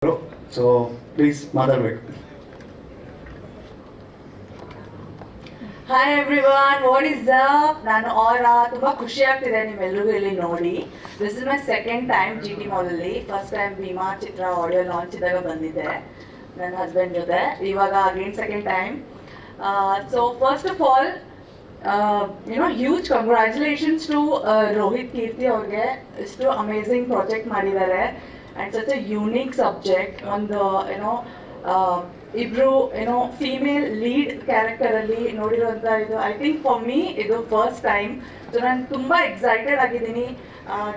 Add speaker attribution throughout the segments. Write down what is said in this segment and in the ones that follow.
Speaker 1: So please ಮಾತಾಡಬೇಕು.
Speaker 2: Hi everyone, what is up? ನಾನು ತುಂಬಾ ಖುಷಿ ಆಗ್ತಿದೆ ನಿಮ್ಮೆಲ್ಲರಿಗೂ ಇಲ್ಲಿ ನೋಡಿ. This is my second time GT ಮಾಲಲ್ಲಿ. ಫಸ್ಟ್ ಟೈಮ್ ಭೀಮಾ ಚಿತ್ರ ಆಡಿಯೋ ಲಾಂಚ್ ಇದ್ದಾಗ ಬಂದಿದ್ದೆ ನನ್ನ ಹಸ್ಬೆಂಡ್ ಜೊತೆ. ಇವಾಗ again second time. So first of all huge congratulations to Rohit Keerthi ಅವ್ರಿಗೆ. ಇಷ್ಟು ಅಮೇಝಿಂಗ್ ಪ್ರಾಜೆಕ್ಟ್ ಮಾಡಿದ್ದಾರೆ and such a unique subject. ಒಂದು ಇಬ್ರು ಫೀಮೇಲ್ ಲೀಡ್ ಕ್ಯಾರೆಕ್ಟರ್ ಅಲ್ಲಿ ನೋಡಿರುವಂತ ಇದು ಐ ಥಿಂಕ್ ಫಾರ್ ಮೀ ಇದು ಫಸ್ಟ್ ಟೈಮ್. ಸೊ ನಾನು ತುಂಬಾ ಎಕ್ಸೈಟೆಡ್ ಆಗಿದ್ದೀನಿ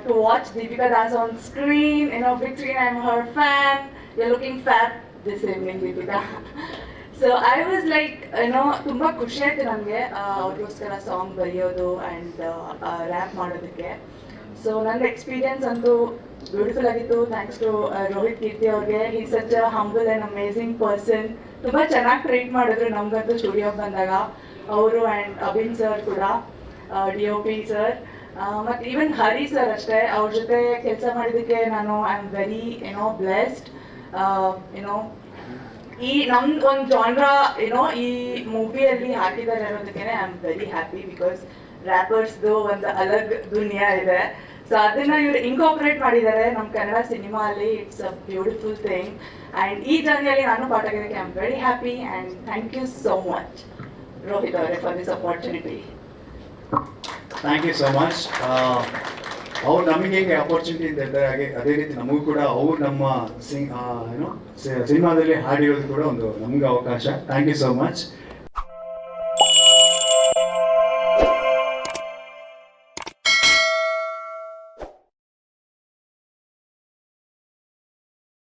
Speaker 2: to watch Deepika Das on screen. Big screen, I am her fan. You are looking fat this evening Deepika. So I was like ತುಂಬಾ ಖುಷಿ ಆಯ್ತು ನನಗೆ ಅವ್ರಿಗೋಸ್ಕರ ಸಾಂಗ್ ಬರೆಯೋದು ಆ್ಯಂಡ್ ರ್ಯಾಪ್ ಮಾಡೋದಕ್ಕೆ. ಸೊ ನನ್ನ ಎಕ್ಸ್ಪೀರಿಯನ್ಸ್ ಅಂತೂ ಬ್ಯೂಟಿಫುಲ್ ಆಗಿತ್ತು. ಥ್ಯಾಂಕ್ಸ್ ಟು ರೋಹಿತ್ ಕೀರ್ತಿ ಅವ್ರಿಗೆ. ಈ such humble and amazing person. ತುಂಬ ಚೆನ್ನಾಗಿ ಟ್ರೀಟ್ ಮಾಡಿದ್ರು ನಮಗಂತೂ ಸ್ಟುಡಿಯೋಗೆ ಬಂದಾಗ ಅವರು. ಆ್ಯಂಡ್ ಅಭಿನ್ ಸರ್ ಕೂಡ, DOP ಸರ್, ಮತ್ತು ಈವನ್ ಹರಿ ಸರ್ ಅಷ್ಟೇ. ಅವ್ರ ಜೊತೆ ಕೆಲಸ ಮಾಡಿದ್ದಕ್ಕೆ ನಾನು ಐ ಆಮ್ ವೆರಿ ಬ್ಲೆಸ್ಡ್. ಈ ನಮ್ದು ಒಂದು ಜಾನ್ರಾ ಈ ಮೂವಿಯಲ್ಲಿ ಹಾಕಿದ್ದಾರೆ ಅನ್ನೋದಕ್ಕೆ I am very happy. Because ರ್ಯಾಪರ್ಸ್ದು ಒಂದು ಅಲಗ್ ದುನಿಯಾ ಇದೆ. ಸೊ ಅದನ್ನ ಇವರು ಇನ್ಕಾರ್ಪೊರೇಟ್ ಮಾಡಿದ್ದಾರೆ ನಮ್ಮ ಕನ್ನಡ ಸಿನಿಮಾ ಅಲ್ಲಿ. It's a beautiful thing. And ಈ ಜರ್ನಿಯಲ್ಲಿ ನಾನು ಪಾರ್ಟ್ ಆಗಿದ್ದಕ್ಕೆ I am very happy. And thank you so much Rohit ಅವರೇ for this opportunity.
Speaker 1: Thank you so much. ಅವ್ರು ನಮಗೆ ಹೇಗೆ ಅಪರ್ಚುನಿಟಿ ಅಂತ ಹೇಳ್ತಾರೆ ಹಾಗೆ ಅದೇ ರೀತಿ ನಮಗೂ ಕೂಡ ಅವ್ರು ನಮ್ಮ ಸಿನಿಮಾದಲ್ಲಿ ಹಾಡಿರೋದು ಕೂಡ ಒಂದು ನಮ್ಗೆ ಅವಕಾಶ. Thank you so much.